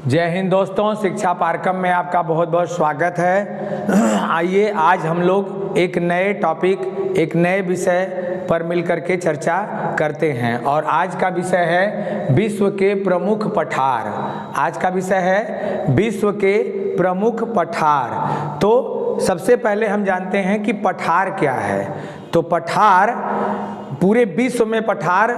जय हिंद दोस्तों, शिक्षा पारकम में आपका बहुत बहुत स्वागत है। आइए आज हम लोग एक नए टॉपिक, एक नए विषय पर मिलकर के चर्चा करते हैं और आज का विषय है विश्व के प्रमुख पठार। आज का विषय है विश्व के प्रमुख पठार। तो सबसे पहले हम जानते हैं कि पठार क्या है। तो पठार, पूरे विश्व में पठार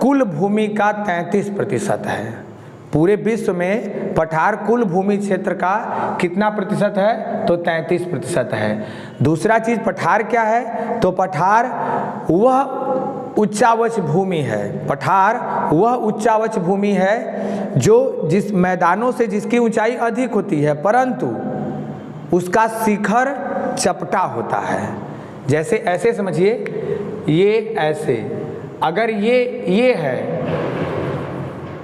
कुल भूमि का 33% है। पूरे विश्व में पठार कुल भूमि क्षेत्र का कितना प्रतिशत है? तो 33% है। दूसरा चीज पठार क्या है? तो पठार वह उच्चावच भूमि है। पठार वह उच्चावच भूमि है जो जिस मैदानों से जिसकी ऊंचाई अधिक होती है परंतु उसका शिखर चपटा होता है। जैसे ऐसे समझिए, ये ऐसे, अगर ये है,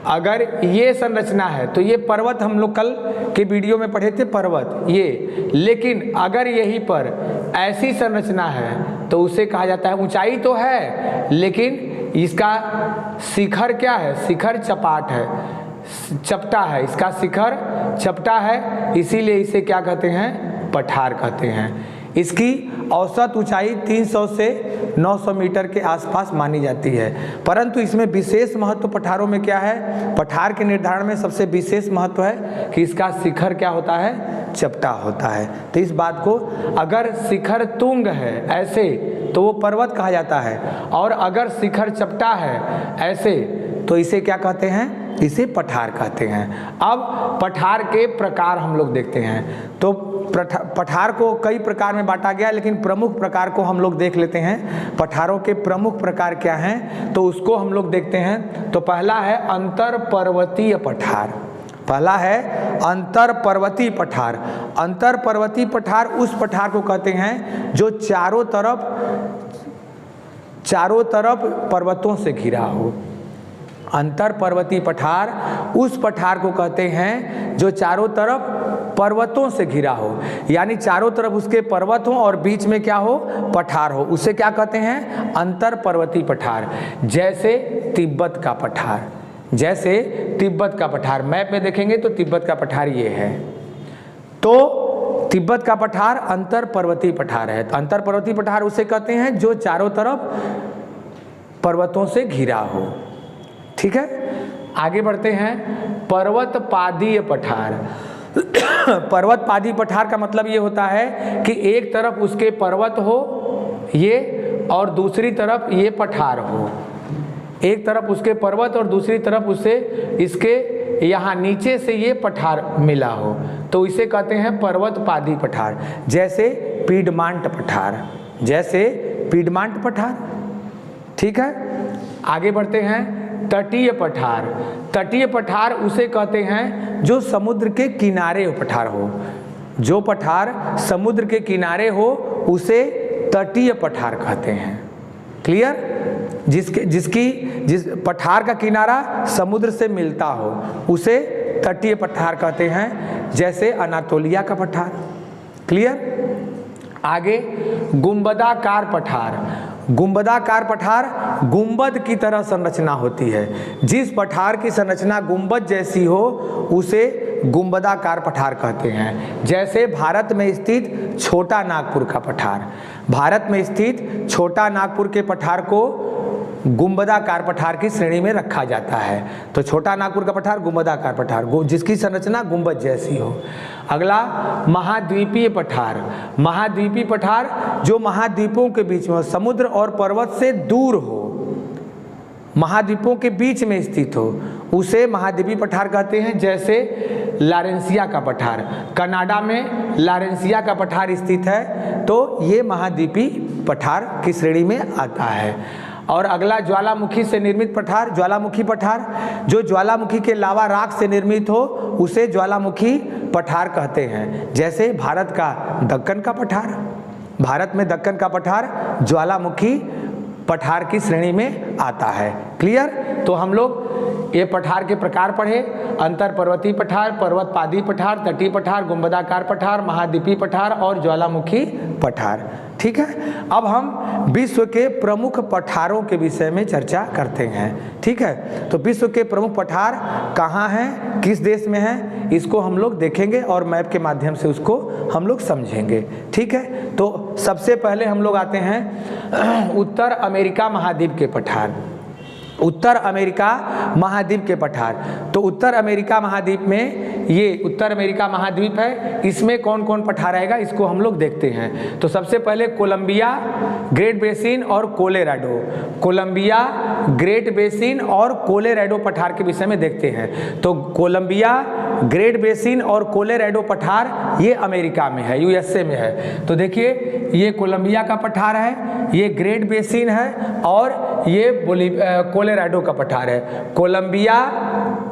अगर ये संरचना है तो ये पर्वत, हम लोग कल के वीडियो में पढ़े थे पर्वत ये, लेकिन अगर यहीं पर ऐसी संरचना है तो उसे कहा जाता है, ऊंचाई तो है लेकिन इसका शिखर क्या है? शिखर चपाट है, चपटा है, इसका शिखर चपटा है, इसीलिए इसे क्या कहते हैं? पठार कहते हैं। इसकी औसत ऊंचाई 300 से 900 मीटर के आसपास मानी जाती है, परंतु इसमें विशेष महत्व पठारों में क्या है? पठार के निर्धारण में सबसे विशेष महत्व है कि इसका शिखर क्या होता है? चपटा होता है। तो इस बात को, अगर शिखर तुंग है ऐसे तो वो पर्वत कहा जाता है, और अगर शिखर चपटा है ऐसे तो इसे क्या कहते हैं? इसे पठार कहते हैं। अब पठार के प्रकार हम लोग देखते हैं। तो पठार को कई प्रकार में बांटा गया, लेकिन प्रमुख प्रकार को हम लोग देख लेते हैं। पठारों के प्रमुख प्रकार क्या हैं तो उसको हम लोग देखते हैं। तो पहला है अंतर पर्वतीय पठार। पहला है अंतर पर्वतीय पठार। अंतर पर्वतीय पठार उस पठार को कहते हैं जो चारों तरफ पर्वतों से घिरा हो। अंतर पर्वतीय पठार उस पठार को कहते हैं जो चारों तरफ पर्वतों से घिरा हो, यानी चारों तरफ उसके पर्वत हो और बीच में क्या हो? पठार हो। उसे क्या कहते हैं? अंतर पर्वतीय पठार। जैसे तिब्बत का पठार, जैसे तिब्बत का पठार, मैप में देखेंगे तो तिब्बत का पठार ये है। तो तिब्बत का पठार अंतर पर्वतीय पठार है। तो अंतर पर्वतीय पठार उसे कहते हैं जो चारों तरफ पर्वतों से घिरा हो। ठीक है, आगे बढ़ते हैं। पर्वत पादीय पठार। पर्वत पादीय पठार का मतलब ये होता है कि एक तरफ उसके पर्वत हो ये, और दूसरी तरफ ये पठार हो। एक तरफ उसके पर्वत और दूसरी तरफ उसे इसके यहाँ नीचे से ये पठार मिला हो, तो इसे कहते हैं पर्वत पादीय पठार। जैसे पीडमांट पठार, जैसे पीडमांट पठार। ठीक है, आगे बढ़ते हैं। तटीय पठार। तटीय पठार उसे कहते हैं जो समुद्र के किनारे पठार हो। जो पठार समुद्र के किनारे हो उसे तटीय पठार कहते हैं। क्लियर? जिस पठार का किनारा समुद्र से मिलता हो उसे तटीय पठार कहते हैं। जैसे अनातोलिया का पठार। क्लियर? आगे गुंबदाकार पठार। गुंबदाकार पठार गुंबद की तरह संरचना होती है। जिस पठार की संरचना गुंबद जैसी हो उसे गुंबदाकार पठार कहते हैं। जैसे भारत में स्थित छोटा नागपुर का पठार। भारत में स्थित छोटा नागपुर के पठार को गुंबदाकार पठार की श्रेणी में रखा जाता है। तो छोटा नागपुर का पठार गुंबदाकार पठार, जिसकी संरचना गुंबद जैसी हो। अगला महाद्वीपीय पठार। महाद्वीपीय पठार जो महाद्वीपों के बीच में हो, समुद्र और पर्वत से दूर हो, महाद्वीपों के बीच में स्थित हो, उसे महाद्वीपीय पठार कहते हैं। जैसे लारेंसिया का पठार, कनाडा में लारेंसिया का पठार स्थित है, तो ये महाद्वीपीय पठार की श्रेणी में आता है। और अगला ज्वालामुखी से निर्मित पठार। ज्वालामुखी पठार जो ज्वालामुखी के लावा राख से निर्मित हो उसे ज्वालामुखी पठार कहते हैं। जैसे भारत का दक्कन का पठार। भारत में दक्कन का पठार ज्वालामुखी पठार की श्रेणी में आता है। क्लियर? तो हम लोग ये पठार के प्रकार पढ़े। अंतर पर्वतीय पठार, पर्वत पादीय पठार, तटीय पठार, गुंबदाकार पठार, महाद्वीपीय पठार और ज्वालामुखी पठार। ठीक है। अब हम विश्व के प्रमुख पठारों के विषय में चर्चा करते हैं, ठीक है। तो विश्व के प्रमुख पठार कहाँ हैं, किस देश में हैं, इसको हम लोग देखेंगे और मैप के माध्यम से उसको हम लोग समझेंगे, ठीक है। तो सबसे पहले हम लोग आते हैं उत्तर अमेरिका महाद्वीप के पठार। उत्तर अमेरिका महाद्वीप के पठार, तो उत्तर अमेरिका महाद्वीप में ये उत्तर अमेरिका महाद्वीप है, इसमें कौन कौन पठार आएगा इसको हम लोग देखते हैं। तो सबसे पहले कोलंबिया, ग्रेट बेसिन और कोलोराडो। कोलंबिया, ग्रेट बेसिन और कोलोराडो पठार के विषय में देखते हैं। तो कोलंबिया, ग्रेट बेसिन और कोलोराडो पठार ये अमेरिका में है, यूएसए में है। तो देखिए ये कोलंबिया का पठार है, ये ग्रेट बेसिन है और ये कोलोराडो का पठार है। कोलंबिया,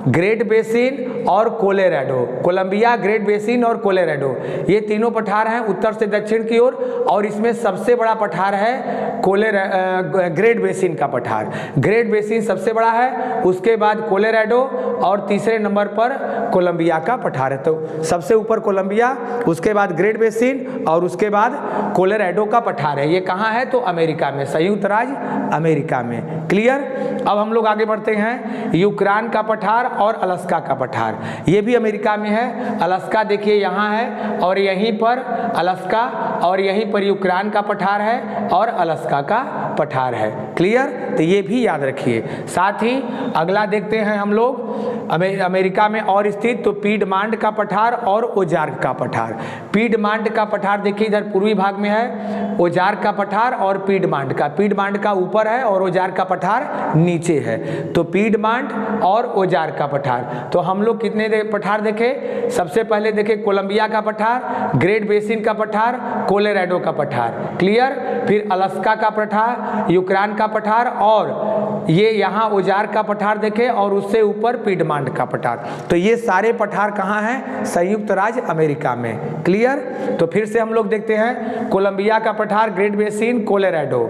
ग्रेट बेसिन और कोलोराडो, कोलंबिया, ग्रेट बेसिन और कोलोराडो, ये तीनों पठार हैं उत्तर से दक्षिण की ओर, और इसमें सबसे बड़ा पठार है ग्रेट बेसिन का पठार। ग्रेट बेसिन सबसे बड़ा है, उसके बाद कोलोराडो और तीसरे नंबर पर कोलंबिया का पठार है। तो सबसे ऊपर कोलंबिया, उसके बाद ग्रेट बेसिन और उसके बाद कोलोराडो का पठार है। ये कहाँ है, तो अमेरिका में, संयुक्त राज्य अमेरिका में। क्लियर। अब हम लोग आगे बढ़ते हैं, यूक्रेन का पठार और अलास्का का पठार, ये भी अमेरिका में है। अलास्का देखिए यहाँ है और यहीं पर अलास्का और यहीं पर यूक्रेन का पठार है और अलास्का का पठार है। क्लियर। तो ये भी याद रखिए। साथ ही अगला देखते हैं हम लोग अमेरिका में और स्थित, तो पीडमांट का पठार और ओजार्क का पठार। पीडमांट का पठार देखिए इधर पूर्वी भाग में है, ओजार्क का पठार और पीडमांट का ऊपर है और ओजार्क का पठार नीचे है। तो पीडमांट और ओजार्क का पठार, तो हम लोग कितने पठार देखे, सबसे पहले देखे कोलंबिया का पठार, ग्रेट बेसिन का पठार, कोलोराडो का पठार। क्लियर। फिर अलास्का का पठार, यूक्रेन का पठार और ये यहाँ ओजार्क का पठार देखे और उससे ऊपर पीडमांट का पठार। तो ये सारे पठार कहाँ हैं, संयुक्त राज्य अमेरिका में। क्लियर। तो फिर से हम लोग देखते हैं, कोलंबिया का पठार, ग्रेट बेसिन, कोलोराडो,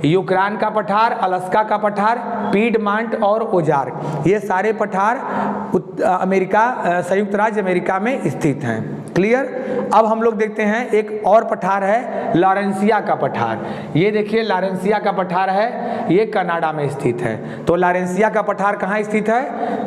यूक्रेन का पठार, अलास्का का पठार, पीडमांट और ओजार्क, ये सारे पठार अमेरिका, संयुक्त राज्य अमेरिका में स्थित हैं। क्लियर। अब हम लोग देखते हैं एक और पठार है लॉरेंसिया का पठार। ये देखिए लॉरेंसिया का पठार है, ये कनाडा में स्थित है। तो लॉरेंसिया का पठार कहाँ स्थित है,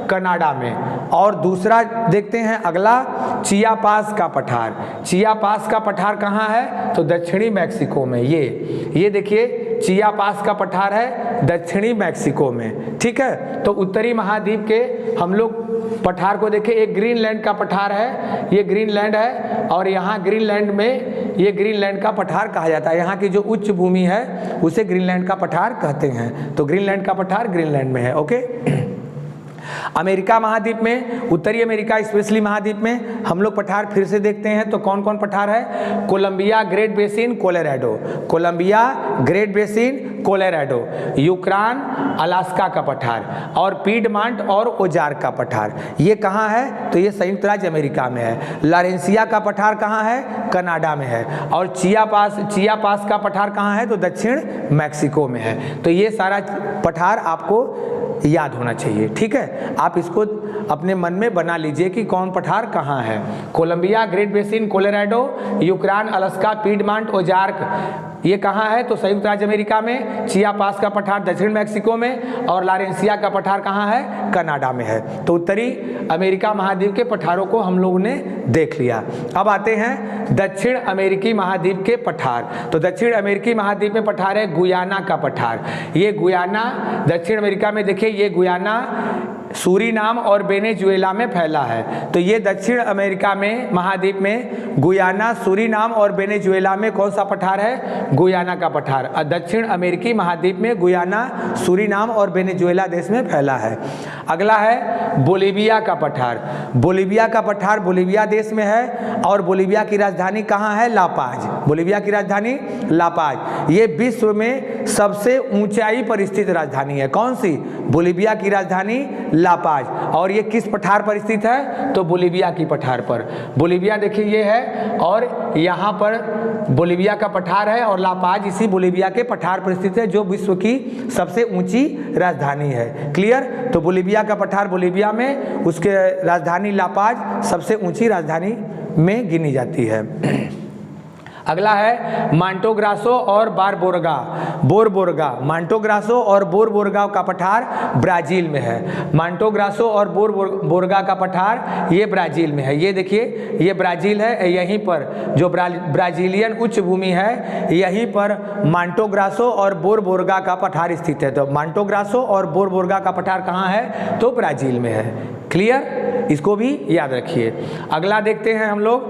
कनाडा में। और दूसरा देखते हैं अगला, चियापास का पठार। चियापास का पठार कहाँ है, तो दक्षिणी मैक्सिको में। ये देखिए चियापास का पठार है दक्षिणी मैक्सिको में, ठीक है। तो उत्तरी महाद्वीप के हम लोग पठार को देखें, एक ग्रीनलैंड का पठार है, ये ग्रीनलैंड है और यहाँ ग्रीनलैंड में ये ग्रीनलैंड का पठार कहा जाता है। यहाँ की जो उच्च भूमि है उसे ग्रीनलैंड का पठार कहते हैं। तो ग्रीनलैंड का पठार ग्रीनलैंड में है। ओके। अमेरिका महाद्वीप में, उत्तरी अमेरिका स्पेशली महाद्वीप में हम लोग पठार फिर से देखते हैं। तो कौन कौन पठार है, Columbia, Great Basin, Colorado, Columbia, Great Basin, Colorado, Ukraine, Alaska का पठार और पीडमांट और ओजार्क का पठार। ये कहाँ है, तो ये संयुक्त राज्य अमेरिका में है। लॉरेंसिया का पठार कहाँ है, कनाडा में है। और चियापास का पठार कहाँ है, तो दक्षिण मैक्सिको में है। तो ये सारा पठार आपको याद होना चाहिए, ठीक है। आप इसको अपने मन में बना लीजिए कि कौन पठार कहाँ है। Columbia, Great Basin, Colorado, Ukraine, Alaska, Piedmont, Ozark, ये कहाँ है, तो संयुक्त राज्य अमेरिका में। चियापास का पठार दक्षिण मैक्सिको में और लॉरेंसिया का पठार कहाँ है, कनाडा में है। तो उत्तरी अमेरिका महाद्वीप के पठारों को हम लोगों ने देख लिया। अब आते हैं दक्षिण अमेरिकी महाद्वीप के पठार। तो दक्षिण अमेरिकी महाद्वीप में पठार है गुयाना का पठार। ये गुयाना दक्षिण अमेरिका में, देखिए ये गुयाना सूरीनाम और वेनेजुएला में फैला है। तो ये दक्षिण अमेरिका में महाद्वीप में गुयाना, सूरीनाम और वेनेजुएला में कौन सा पठार है, गुयाना का पठार। दक्षिण अमेरिकी महाद्वीप में गुयाना, सूरीनाम और वेनेजुएला देश में फैला है। अगला है बोलिविया का पठार। बोलिविया का पठार बोलिविया देश में है और बोलिविया की राजधानी कहाँ है, लापाज। बोलिविया की राजधानी लापाज। ये विश्व में सबसे ऊंचाई पर स्थित राजधानी है। कौन सी, बोलिविया की राजधानी लापाज। और ये किस पठार पर स्थित है, तो बोलिविया की पठार पर। बोलिविया देखिए ये है और यहाँ पर बोलिविया का पठार है और लापाज इसी बोलिविया के पठार पर स्थित है, जो विश्व की सबसे ऊंची राजधानी है। क्लियर। तो बोलिविया का पठार बोलिविया में, उसके राजधानी लापाज सबसे ऊंची राजधानी में गिनी जाती है। अगला है मांटो ग्रासो और बोरबोरगा। मांटो ग्रासो और बोरबोरगा का पठार ब्राजील में है। मांटो ग्रासो और बोरबोरगा का पठार ये ब्राजील में है। ये देखिए ये ब्राजील है, यहीं पर जो ब्राजीलियन उच्च भूमि है यहीं पर मांटो ग्रासो और बोरबोरगा का पठार स्थित है। तो मांटो ग्रासो और बोरबोरगा का पठार कहाँ है? तो ब्राजील में है। क्लियर, इसको भी याद रखिए। अगला देखते हैं हम लोग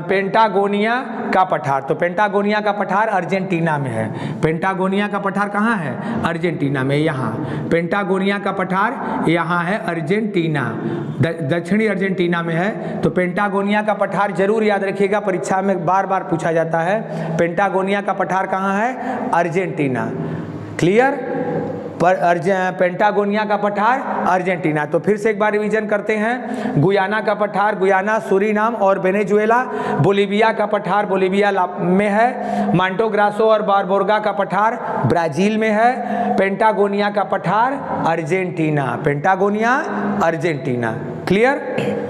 पेंटागोनिया का पठार। तो पेंटागोनिया का पठार अर्जेंटीना में है। पेंटागोनिया का पठार कहाँ है? अर्जेंटीना में। यहाँ पेंटागोनिया का पठार यहाँ है अर्जेंटीना, दक्षिणी अर्जेंटीना में है। तो पेंटागोनिया का पठार जरूर याद रखिएगा, परीक्षा में बार बार पूछा जाता है। पेंटागोनिया का पठार कहाँ है? अर्जेंटीना। क्लियर, पेंटागोनिया का पठार अर्जेंटीना। तो फिर से एक बार रिवीजन करते हैं। गुयाना का पठार गुयाना, सूरीनाम और वेनेजुएला। बोलीविया का पठार बोलीविया में है। मांटो ग्रासो और बोरबोरगा का पठार ब्राजील में है। पेंटागोनिया का पठार अर्जेंटीना। पेंटागोनिया अर्जेंटीना। क्लियर।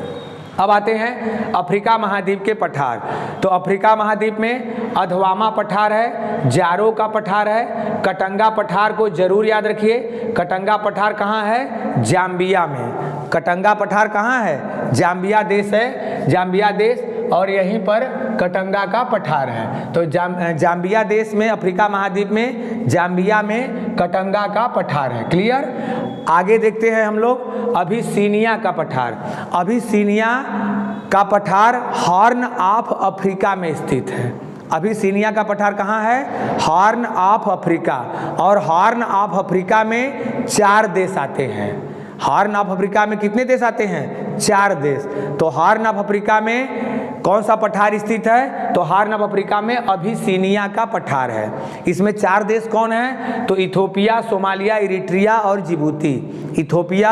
अब आते हैं अफ्रीका महाद्वीप के पठार। तो अफ्रीका महाद्वीप में अधवामा पठार है, जारो का पठार है, कटंगा पठार को जरूर याद रखिए। कटंगा पठार कहाँ है? जाम्बिया में। कटंगा पठार कहाँ है? जाम्बिया देश है, जाम्बिया देश, और यहीं पर कटंगा का पठार है। तो जाम्बिया देश में, अफ्रीका महाद्वीप में, जाम्बिया में कटंगा का पठार है। क्लियर। आगे देखते हैं हम लोग अभिसीनिया का पठार। अभिसीनिया का पठार हॉर्न ऑफ अफ्रीका में स्थित है। अभिसीनिया का पठार कहाँ है? Horn of Africa. और हॉर्न ऑफ अफ्रीका में 4 देश आते हैं। हॉर्न ऑफ अफ्रीका में कितने देश आते हैं? 4 देश। तो हॉर्न ऑफ अफ्रीका में कौन सा पठार स्थित है? तो हॉर्न ऑफ अफ्रीका में अभिसीनिया का पठार है। इसमें 4 देश कौन है? तो इथोपिया, सोमालिया, इरिट्रिया और Djibouti. Ethiopia,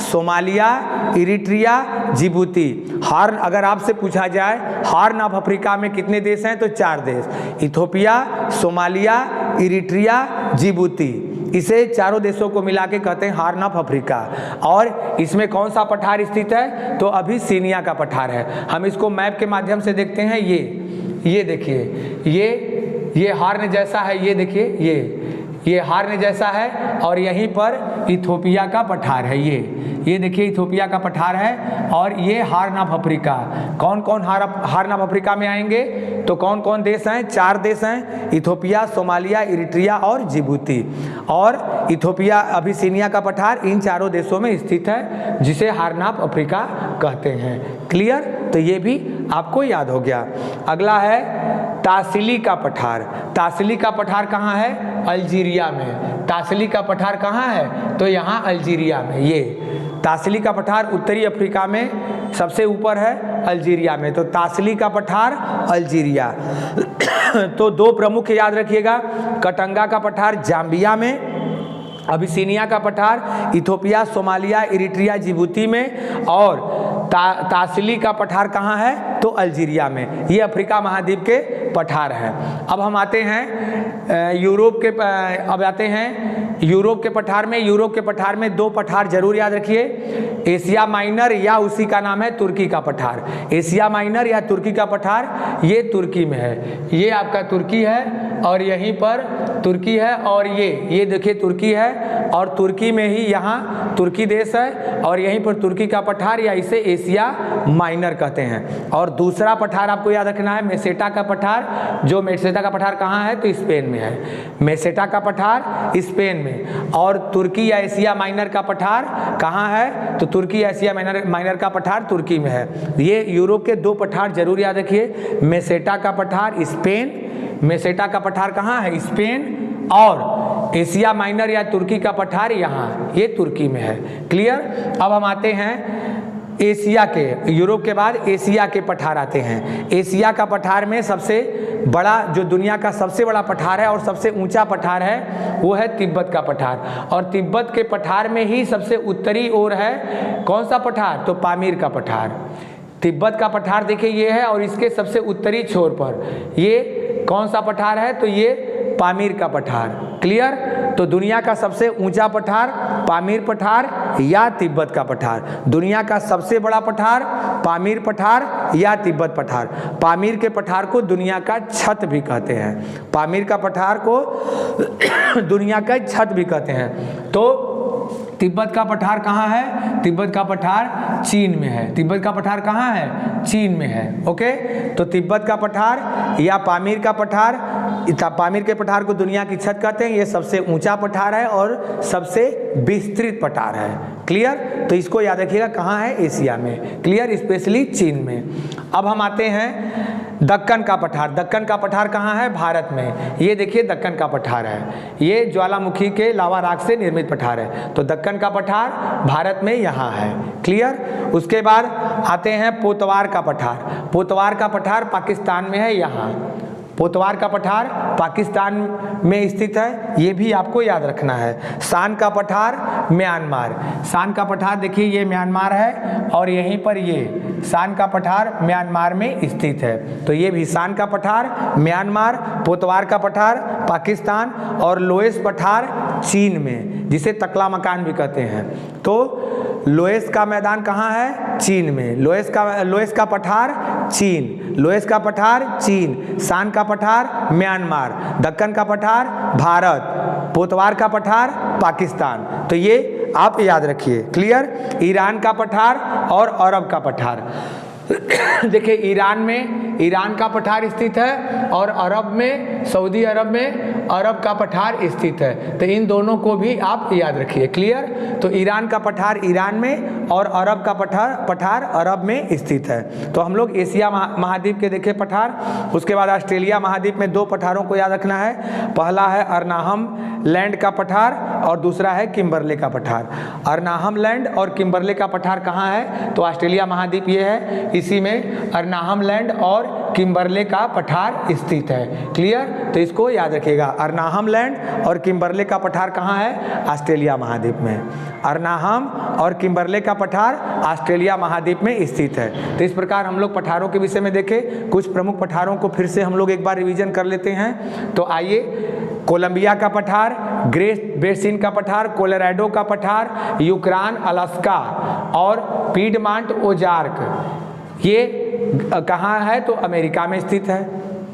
Somalia, Eritrea, Djibouti. Horn, अगर आपसे पूछा जाए हॉर्न ऑफ अफ्रीका में कितने देश हैं? तो 4 देश, इथोपिया, सोमालिया, इरिट्रिया, जिबूती। इसे चारों देशों को मिला के कहते हैं हॉर्न ऑफ अफ्रीका। और इसमें कौन सा पठार स्थित है? तो अभिसीनिया का पठार है। हम इसको मैप के माध्यम से देखते हैं। ये देखिए, ये हॉर्न जैसा है। ये देखिए, ये हॉर्न जैसा है, और यहीं पर इथोपिया का पठार है। ये देखिए इथोपिया का पठार है, और ये हॉर्न ऑफ अफ्रीका। कौन कौन हॉर्न ऑफ अफ्रीका में आएंगे? तो कौन कौन देश हैं? 4 देश हैं, इथोपिया, सोमालिया, इरिट्रिया और जिबूती। और इथोपिया, अभिसीनिया का पठार इन चारों देशों में स्थित है, जिसे हॉर्न ऑफ अफ्रीका कहते हैं। क्लियर। तो ये भी आपको याद हो गया। अगला है तासिली का पठार। तासिली का पठार कहाँ है? अल्जीरिया में। तासिली का पठार कहाँ है? तो यहाँ अल्जीरिया में। ये तासिली का पठार उत्तरी अफ्रीका में सबसे ऊपर है, अल्जीरिया में। तो तासिली का पठार अल्जीरिया। तो 2 प्रमुख याद रखिएगा, कटंगा का पठार जाम्बिया में, अभिसीनिया का पठार इथोपिया, सोमालिया, इरिट्रिया, जिबूती में, और तासिली का पठार कहाँ है? तो अल्जीरिया में। ये अफ्रीका महाद्वीप के पठार हैं। अब हम आते हैं यूरोप के यूरोप के पठार में। यूरोप के पठार में 2 पठार जरूर याद रखिए, एशिया माइनर या उसी का नाम है तुर्की का पठार। एशिया माइनर या तुर्की का पठार ये तुर्की में है। ये आपका तुर्की है, और यहीं पर तुर्की है, और ये देखिए तुर्की है, और तुर्की में ही यहाँ तुर्की देश है, और यहीं पर तुर्की का पठार, या इसे एशिया माइनर कहते हैं। और दूसरा पठार आपको याद रखना है मेसेटा का पठार। जो मेसेटा का पठार कहाँ है? तो स्पेन में है। मेसेटा का पठार स्पेन में। और तुर्की या एशिया माइनर का पठार कहाँ है? तो तुर्की या एशिया माइनर का पठार तुर्की में है। ये यूरोप के 2 पठार जरूर याद रखिए, मेसेटा का पठार स्पेन, मेसेटा का पठार कहाँ है? स्पेन, और एशिया माइनर या तुर्की का पठार यहाँ, ये तुर्की में है। क्लियर। अब हम आते हैं एशिया के, यूरोप के बाद एशिया के पठार आते हैं। एशिया का पठार में सबसे बड़ा, जो दुनिया का सबसे बड़ा पठार है और सबसे ऊंचा पठार है, वो है तिब्बत का पठार। और तिब्बत के पठार में ही सबसे उत्तरी ओर है कौन सा पठार? तो पामीर का पठार। तिब्बत का पठार देखिए ये है, और इसके सबसे उत्तरी छोर पर ये कौन सा पठार है? तो ये पामीर का पठार। क्लियर। तो दुनिया का सबसे ऊंचा पठार पामीर पठार या तिब्बत का पठार? दुनिया का सबसे बड़ा पठार पामीर पठार या तिब्बत पठार? पामीर के पठार को दुनिया का छत भी कहते हैं। पामीर का पठार को दुनिया का छत भी कहते हैं। तो तिब्बत का पठार कहाँ है? तिब्बत का पठार चीन में है। तिब्बत का पठार कहाँ है? चीन में है। ओके, तो तिब्बत का पठार या पामीर का पठार, पामीर के पठार को दुनिया की छत कहते हैं। ये सबसे ऊंचा पठार है और सबसे विस्तृत पठार है। क्लियर? तो इसको याद रखिएगा, कहाँ है? एशिया में। क्लियर? स्पेशली चीन में। अब हम आते हैं दक्कन का पठार। दक्कन का पठार कहाँ है? भारत में। ये देखिए दक्कन का पठार है, ये ज्वालामुखी के लावा राख से निर्मित पठार है। तो दक्कन का पठार भारत में यहाँ है। क्लियर? उसके बाद आते हैं पोतवार का पठार। पोतवार का पठार पाकिस्तान में है। यहाँ पोतवार का पठार पाकिस्तान में स्थित है, ये भी आपको याद रखना है। शान का पठार म्यांमार। शान का पठार देखिए ये म्यांमार है और यहीं पर ये शान का पठार म्यांमार में स्थित है। तो ये भी शान का पठार म्यांमार, पोतवार का पठार पाकिस्तान और लोएस पठार चीन में, जिसे तकला मकान भी कहते हैं। तो लोएस का मैदान कहाँ है? चीन में। लोएस का पठार चीन, लोएस का पठार चीन, शान का पठार म्यांमार, दक्कन का पठार भारत, पोतवार का पठार पाकिस्तान। तो ये आप याद रखिए। क्लियर? ईरान का पठार और अरब का पठार। देखिए ईरान का पठार स्थित है और अरब में, सऊदी अरब में अरब का पठार स्थित है। तो इन दोनों को भी आप याद रखिए। क्लियर? तो ईरान का पठार ईरान में और अरब का पठार अरब में स्थित है। तो हम लोग एशिया महाद्वीप के देखे पठार। उसके बाद ऑस्ट्रेलिया महाद्वीप में दो पठारों को याद रखना है। पहला है अर्नाहम लैंड का पठार और दूसरा है किम्बरले का पठार। अर्नाहम लैंड और किम्बरले का पठार कहाँ है? तो ऑस्ट्रेलिया महाद्वीप ये है, इसी में अर्नाहम लैंड और किम्बरले का पठार स्थित है। क्लियर? तो इसको याद रखिएगा, अर्नाहम लैंड और किम्बरले का पठार कहाँ है? ऑस्ट्रेलिया महाद्वीप में। अर्नाहम और किम्बरले का पठार ऑस्ट्रेलिया महाद्वीप में स्थित है। तो इस प्रकार हम लोग पठारों के विषय में देखें। कुछ प्रमुख पठारों को फिर से हम लोग एक बार रिवीजन कर लेते हैं। तो आइए, कोलंबिया का पठार, ग्रेट बेसिन का पठार, कोलोराडो का पठार, यूक्रेन अलास्का और पीडमांट ओजार्क, ये कहाँ है? तो अमेरिका में स्थित है।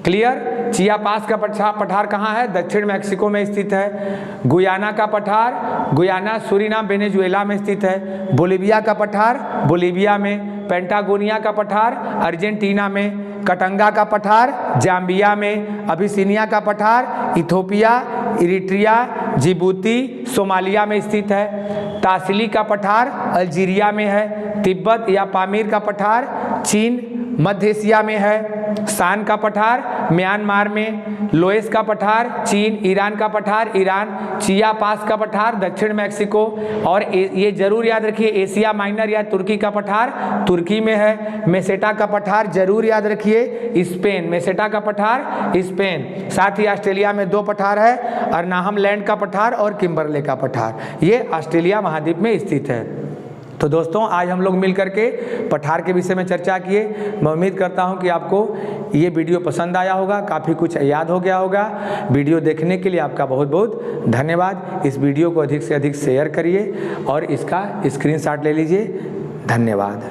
क्लियर? चियापास का पठार कहाँ है? दक्षिण मैक्सिको में स्थित है। गुयाना का पठार, गुयाना सूरीनाम वेनेजुएला में स्थित है। बोलिविया का पठार बोलिविया में। पेंटागोनिया का पठार अर्जेंटीना में। कटंगा का पठार जाम्बिया में। अबिसिनिया का पठार इथोपिया, इरिट्रिया, जिबूती, सोमालिया में स्थित है। तासिली का पठार अल्जीरिया में है। तिब्बत या पामीर का पठार चीन, मध्य एशिया में है। शान का पठार म्यांमार में। लोएस का पठार चीन, ईरान का पठार ईरान, चिया पास का पठार दक्षिण मैक्सिको और ये जरूर याद रखिए एशिया माइनर या तुर्की का पठार तुर्की में है। मेसेटा का पठार जरूर याद रखिए स्पेन, मेसेटा का पठार स्पेन। साथ ही ऑस्ट्रेलिया में दो पठार है, अर्नाहम लैंड का पठार और किम्बरले का पठार, ये ऑस्ट्रेलिया महाद्वीप में स्थित है। तो दोस्तों आज हम लोग मिल करके पठार के विषय में चर्चा किए। मैं उम्मीद करता हूं कि आपको ये वीडियो पसंद आया होगा, काफ़ी कुछ याद हो गया होगा। वीडियो देखने के लिए आपका बहुत बहुत धन्यवाद। इस वीडियो को अधिक से अधिक शेयर करिए और इसका स्क्रीनशॉट ले लीजिए। धन्यवाद।